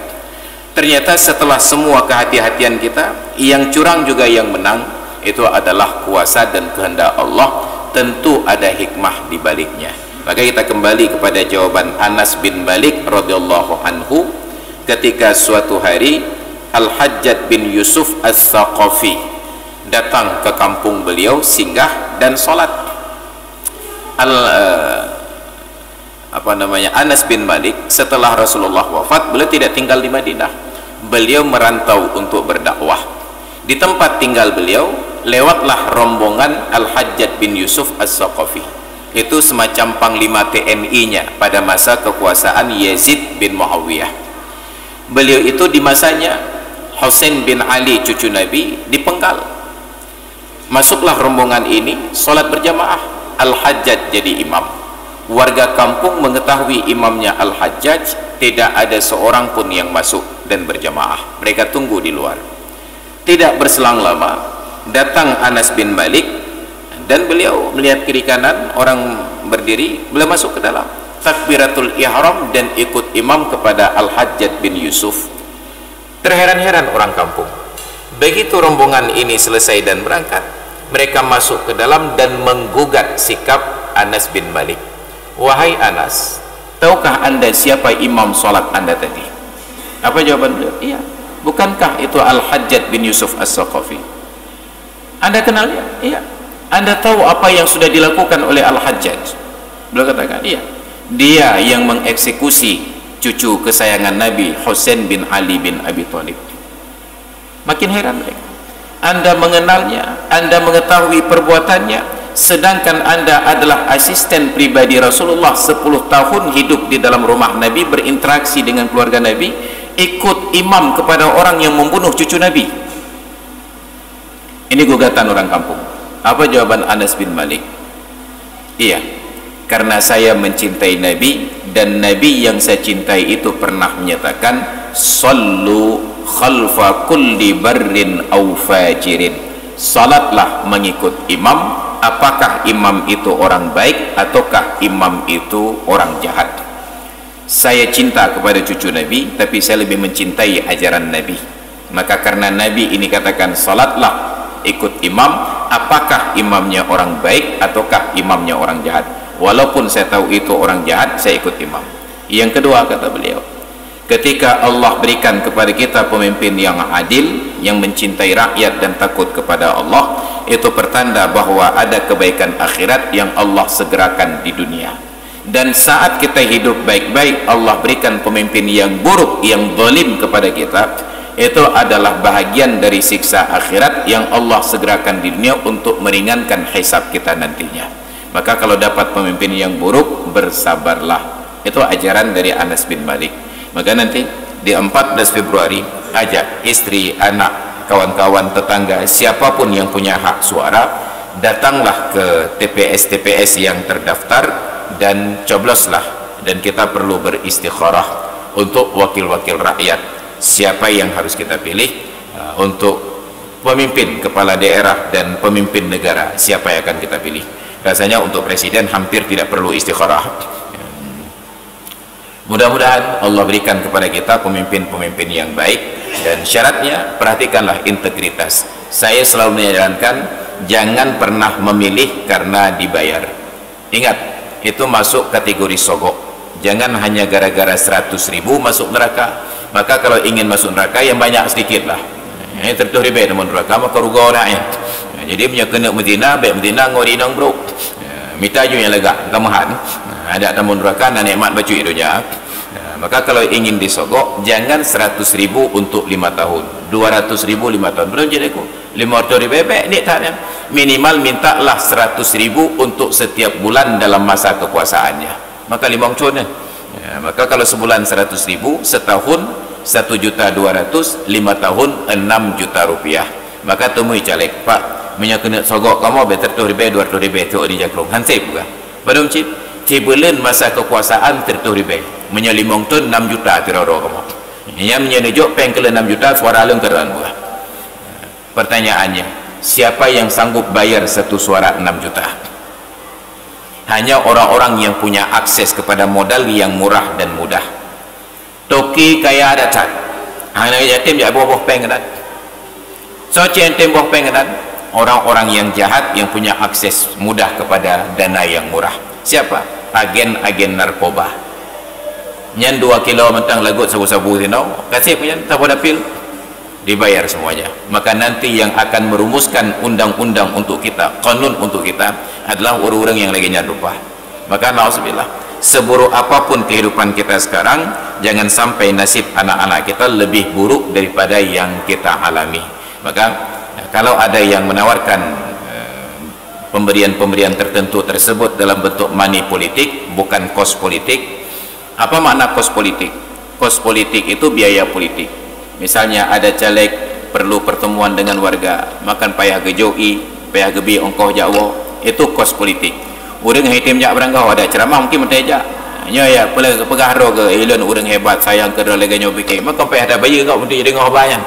Ternyata setelah semua kehati-hatian kita, yang curang juga yang menang. Itu adalah kuasa dan kehendak Allah. Tentu ada hikmah di baliknya. Maka kita kembali kepada jawaban Anas bin Malik radhiyallahu anhu, ketika suatu hari Al-Hajjaj bin Yusuf As-Saqafi datang ke kampung beliau, singgah dan sholat. Anas bin Malik setelah Rasulullah wafat, beliau tidak tinggal di Madinah. Beliau merantau untuk berdakwah. Di tempat tinggal beliau lewatlah rombongan Al-Hajjaj bin Yusuf As-Saqafi. Itu semacam panglima TNI-nya pada masa kekuasaan Yazid bin Muawiyah. Beliau itu di masanya Husain bin Ali cucu Nabi dipenggal. Masuklah rombongan ini, sholat berjamaah. Al-Hajjaj jadi imam. Warga kampung mengetahui imamnya Al-Hajjaj, tidak ada seorang pun yang masuk dan berjamaah. Mereka tunggu di luar. Tidak berselang lama, datang Anas bin Malik dan beliau melihat kiri kanan orang berdiri, beliau masuk ke dalam takbiratul ihram dan ikut imam kepada Al-Hajjaj bin Yusuf. Terheran-heran orang kampung. Begitu rombongan ini selesai dan berangkat, mereka masuk ke dalam dan menggugat sikap Anas bin Malik. Wahai Anas, tahukah anda siapa imam solat anda tadi? Apa jawaban beliau? Iya. Bukankah itu Al-Hajjaj bin Yusuf As-Saqafi? Anda kenal dia? Iya. Anda tahu apa yang sudah dilakukan oleh Al-Hajjaj? Beliau katakan, iya. Dia yang mengeksekusi cucu kesayangan Nabi Husain bin Ali bin Abi Thalib. Makin heran mereka. Anda mengenalnya, Anda mengetahui perbuatannya, sedangkan Anda adalah asisten pribadi Rasulullah, 10 tahun hidup di dalam rumah Nabi, berinteraksi dengan keluarga Nabi, ikut imam kepada orang yang membunuh cucu Nabi. Ini gugatan orang kampung. Apa jawaban Anas bin Malik? Iya, karena saya mencintai Nabi, dan Nabi yang saya cintai itu pernah menyatakan, sallu khalfa kulli barrin aw fajirin. Salatlah mengikut imam, apakah imam itu orang baik ataukah imam itu orang jahat. Saya cinta kepada cucu Nabi, tapi saya lebih mencintai ajaran Nabi. Maka karena Nabi ini katakan salatlah ikut imam, apakah imamnya orang baik ataukah imamnya orang jahat? Walaupun saya tahu itu orang jahat, saya ikut imam. Yang kedua, kata beliau, ketika Allah berikan kepada kita pemimpin yang adil, yang mencintai rakyat dan takut kepada Allah, itu pertanda bahwa ada kebaikan akhirat yang Allah segerakan di dunia. Dan saat kita hidup baik-baik, Allah berikan pemimpin yang buruk, yang zalim kepada kita, itu adalah bahagian dari siksa akhirat yang Allah segerakan di dunia untuk meringankan hisab kita nantinya. Maka kalau dapat pemimpin yang buruk, bersabarlah. Itu ajaran dari Anas bin Malik. Maka nanti di 14 Februari ajak istri, anak, kawan-kawan, tetangga, siapapun yang punya hak suara, datanglah ke TPS-TPS yang terdaftar dan cobloslah. Dan kita perlu beristikharah untuk wakil-wakil rakyat, siapa yang harus kita pilih untuk pemimpin kepala daerah dan pemimpin negara, siapa yang akan kita pilih. Rasanya untuk presiden hampir tidak perlu istikharah. Mudah-mudahan Allah berikan kepada kita pemimpin-pemimpin yang baik, dan syaratnya perhatikanlah integritas. Saya selalu menyarankan jangan pernah memilih karena dibayar. Ingat, itu masuk kategori sogok. Jangan hanya gara-gara 100.000 masuk neraka. Maka kalau ingin masuk neraka yang banyak sedikit lah. Ini tertuh ribet namun neraka maka ruga orang ya. Jadi punya kena medina, baik medina ngori nang bro. Mita ju yang lega kamahan. Ada tamu neraka dan nikmat baju hidupnya. Maka kalau ingin disogok, jangan 100.000 untuk 5 tahun, 200.000 5 tahun. Belum jadi aku 500.000 bebek ni tak ada. Minimal mintalah 100.000 untuk setiap bulan dalam masa kekuasaannya. Maka 5 cun ya, maka kalau sebulan 100.000, setahun 1.200.000, 5 tahun 6 juta rupiah. Maka temui caleg, Pak, menyakena sogok kamu better tu ribe 200.000 tu di jaklung. Hansip juga. Belum cip. Cibulan masa kekuasaan tertuh ribe. Menyelimong tu 6 juta tiroro kamu. Yang menyejuk pengkele 6 juta suara leng keran gua. Pertanyaannya, siapa yang sanggup bayar satu suara 6 juta? Hanya orang-orang yang punya akses kepada modal yang murah dan mudah. Toki kaya ada cat. Hanya yatim ya boh pengenan. So centem boh pengenan. Orang-orang yang jahat yang punya akses mudah kepada dana yang murah. Siapa? Agen-agen narkoba. Nyan 2 kilo mentang lagut sabu-sabu tinau. Kasih punya tak pada pil. Dibayar semuanya. Maka nanti yang akan merumuskan undang-undang untuk kita, kanun untuk kita adalah orang-orang yang lagi nyarupa. Maka na'udzubillah, seburuk apapun kehidupan kita sekarang, jangan sampai nasib anak-anak kita lebih buruk daripada yang kita alami. Maka kalau ada yang menawarkan pemberian-pemberian tertentu tersebut dalam bentuk money politik, bukan kos politik. Apa makna kos politik? Kos politik itu biaya politik. Misalnya ada caleg perlu pertemuan dengan warga, makan payah gejoi, payah gebi ongkoh Jawa, itu kos politik. Urang hitim jak berangkau ada ceramah mungkin menteja. Ya pegahro ke ilun urang hebat sayang ke releganya bikin. Maka payah ada bayi kau untuk jadi ngobayan.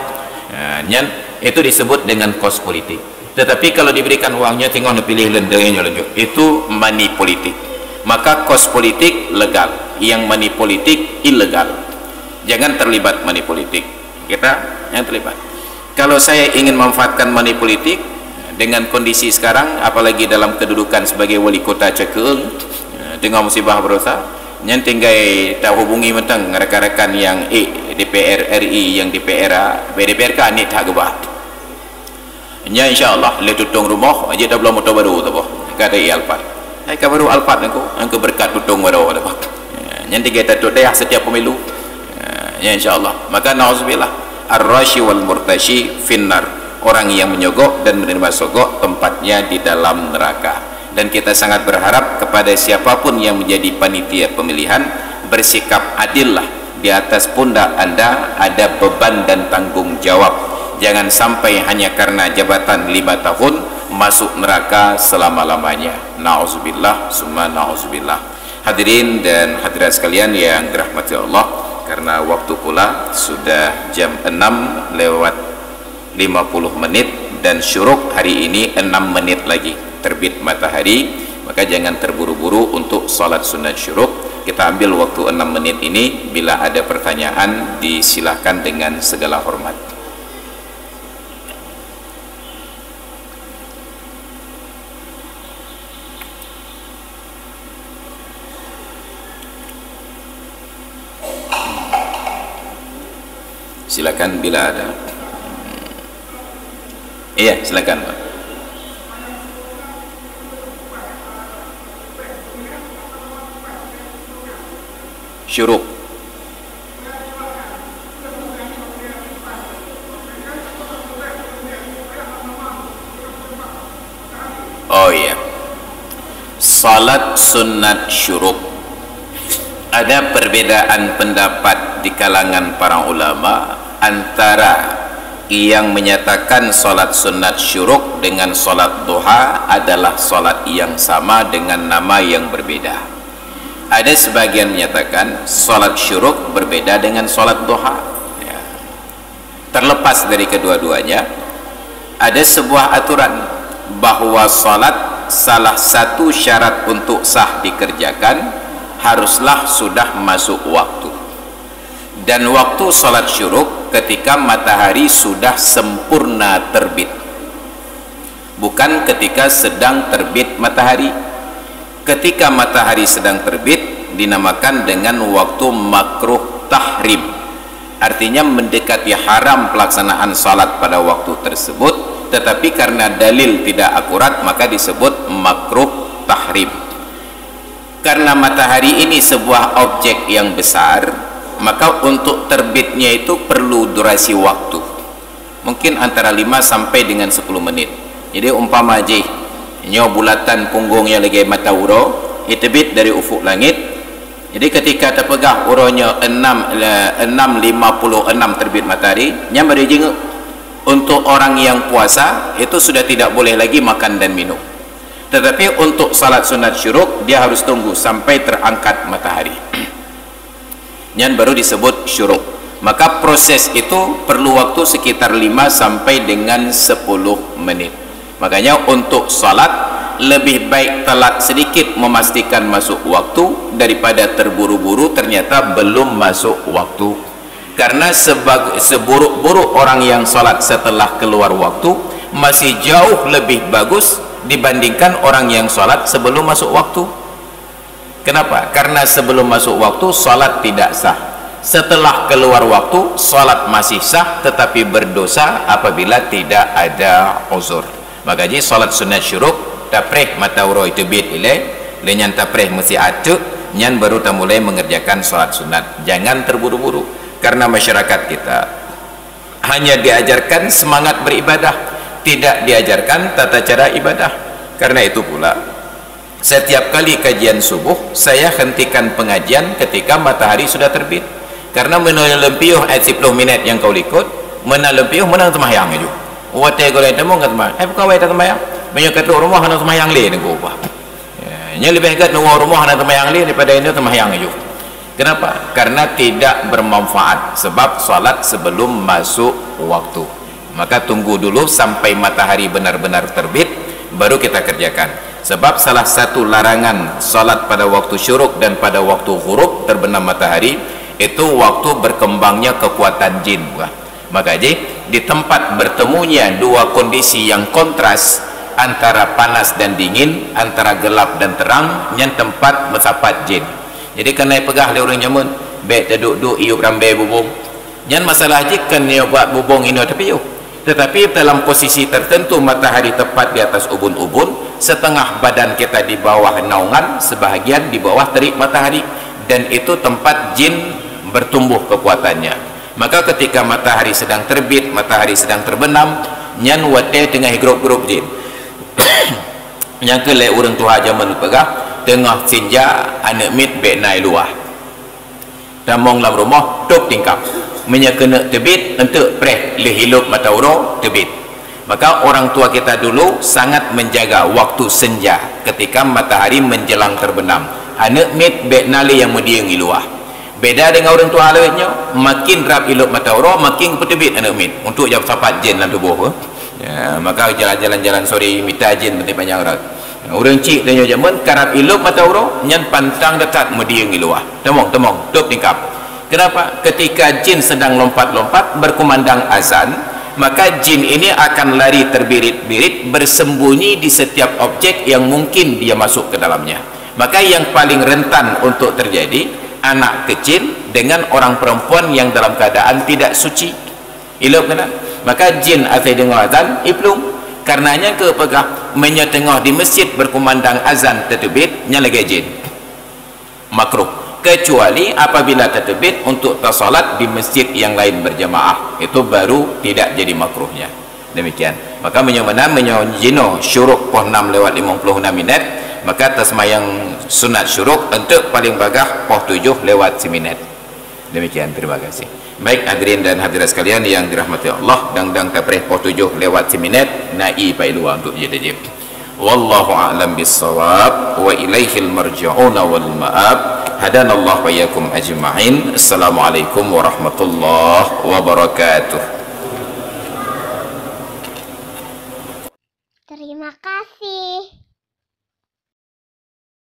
Nyan itu disebut dengan kos politik. Tetapi kalau diberikan uangnya tinggal dipilih lendernya lanjut, itu money politik. Maka kos politik legal, yang money politik ilegal. Jangan terlibat money politik. Kita yang terlibat. Kalau saya ingin memanfaatkan money politik dengan kondisi sekarang, apalagi dalam kedudukan sebagai wali kota Cekeung dengan musibah berosa, yang tinggal tak hubungi mentang rekan-rekan yang DPR RI, yang DPRK ni tak gebah. Nya insyaallah le tutung rumah aja dah belum motor baru tu boh. Kata Alphard. Hai ka baru Alphard engko berkat tutung baru tu boh. Nya tiga tatuk dah setiap pemilu. Ya insyaallah. Maka nauzubillah ar-rashi wal murtashi finnar. Orang yang menyogok dan menerima sogok tempatnya di dalam neraka. Dan kita sangat berharap kepada siapapun yang menjadi panitia pemilihan, bersikap adillah. Di atas pundak Anda ada beban dan tanggung jawab. Jangan sampai hanya karena jabatan 5 tahun masuk neraka selama-lamanya. Na'udzubillah summa na'udzubillah. Hadirin dan hadirat sekalian yang dirahmati Allah, karena waktu pula sudah jam 6 lewat 50 menit dan syuruk hari ini 6 menit lagi terbit matahari. Maka jangan terburu-buru untuk salat sunat syuruk. Kita ambil waktu 6 menit ini. Bila ada pertanyaan disilahkan dengan segala hormat. Silakan bila ada. Iya, silakan Pak. Syuruk. Oh iya, salat sunat syuruk. Ada perbedaan pendapat di kalangan para ulama antara yang menyatakan salat sunat syuruk dengan salat duha adalah salat yang sama dengan nama yang berbeda. Ada sebagian menyatakan salat syuruk berbeda dengan salat duha. Ya. Terlepas dari kedua-duanya, ada sebuah aturan bahwa salat salah satu syarat untuk sah dikerjakan haruslah sudah masuk waktu, dan waktu salat syuruk ketika matahari sudah sempurna terbit, bukan ketika sedang terbit matahari. Ketika matahari sedang terbit dinamakan dengan waktu makruh tahrim, artinya mendekati haram pelaksanaan salat pada waktu tersebut, tetapi karena dalil tidak akurat maka disebut makruh tahrim. Karena matahari ini sebuah objek yang besar, maka untuk terbitnya itu perlu durasi waktu, mungkin antara 5 sampai dengan 10 menit. Jadi umpama je nyo bulatan punggungnya lagi mata uro terbit dari ufuk langit, jadi ketika terpegah uronya 6.56 terbit matahari, nyam ada jenguk. Untuk orang yang puasa itu sudah tidak boleh lagi makan dan minum, tetapi untuk salat sunat syuruk dia harus tunggu sampai terangkat matahari yang baru disebut syuruk. Maka proses itu perlu waktu sekitar 5 sampai dengan 10 menit. Makanya untuk salat lebih baik telat sedikit memastikan masuk waktu daripada terburu-buru ternyata belum masuk waktu. Karena seburuk-buruk orang yang salat setelah keluar waktu masih jauh lebih bagus dibandingkan orang yang salat sebelum masuk waktu. Kenapa? Karena sebelum masuk waktu salat tidak sah. Setelah keluar waktu salat masih sah tetapi berdosa apabila tidak ada uzur. Maka jadi salat sunat syuruk tapreh mata uro itu bid ile lenyan tapreh mesti acuk nyan baru ta mulai mengerjakan salat sunat. Jangan terburu-buru, karena masyarakat kita hanya diajarkan semangat beribadah, tidak diajarkan tata cara ibadah. Karena itu pula setiap kali kajian subuh saya hentikan pengajian ketika matahari sudah terbit, karena menalempiuh 10 minit yang kau ikut menalempiuh menang temayang aja wate golek temu kat mah buka wae temayang banyak kat rumah hana temayang le nego ubah nya lebih kat rumah hana temayang le daripada ini temayang aja. Kenapa? Karena tidak bermanfaat, sebab salat sebelum masuk waktu. Maka tunggu dulu sampai matahari benar-benar terbit baru kita kerjakan. Sebab salah satu larangan salat pada waktu syuruk dan pada waktu ghurub terbenam matahari itu waktu berkembangnya kekuatan jin. Maka di tempat bertemunya dua kondisi yang kontras antara panas dan dingin, antara gelap dan terang, yang tempat mensapat jin. Jadi kena pegah le orang nyamun bet duduk iup rambai bubung nyan masalah je kan dia buat bubung ini tapi tetapi dalam posisi tertentu matahari tepat di atas ubun-ubun, setengah badan kita di bawah naungan, sebahagian di bawah terik matahari, dan itu tempat jin bertumbuh kekuatannya. Maka ketika matahari sedang terbit, matahari sedang terbenam, nyan wate tengah grup-grup jin yang ke le urang tua zaman pegah tengah senja anak mit bek naik luar damong dalam rumah tok tingkap menyakena terbit untuk preh le hilup mata uro terbit. Maka orang tua kita dulu sangat menjaga waktu senja ketika matahari menjelang terbenam. Anak mit bek nali yang mediang luar. Beda dengan orang tua lainnya, makin rap hilup mata uro makin terbit anak mit untuk jam sapat jin dalam tubuh. Ya, maka jalan-jalan sore minta jin penting banyak orang. Orang cik dan zaman karap ilup mata uro nyan pantang dekat mediang luar. Temong top tingkap. Kenapa? Ketika jin sedang lompat-lompat berkumandang azan, maka jin ini akan lari terbirit-birit bersembunyi di setiap objek yang mungkin dia masuk ke dalamnya. Maka yang paling rentan untuk terjadi anak kecil dengan orang perempuan yang dalam keadaan tidak suci. Elok kena. Maka jin atai dengar azan iplung. Karenanya ke pegah menyetengah di masjid berkumandang azan terbit nya lagi jin. Makruh. Kecuali apabila terbit untuk tersolat di masjid yang lain berjamaah, itu baru tidak jadi makruhnya. Demikian. Maka menyamana menyajino syuruk poh 6 lewat 56 minit, maka tasmayang sunat syuruk untuk paling bagah poh 7 lewat 1 minit. Demikian, terima kasih. Baik hadirin dan hadirat sekalian yang dirahmati Allah, dang taprih poh 7 lewat 1 minit nai pai luar untuk jadi. Wallahu a'lam bissawab wa ilaihil marji'una wal ma'ab. Hadanallahu wa iyyakum ajma'in. Assalamualaikum warahmatullahi wabarakatuh.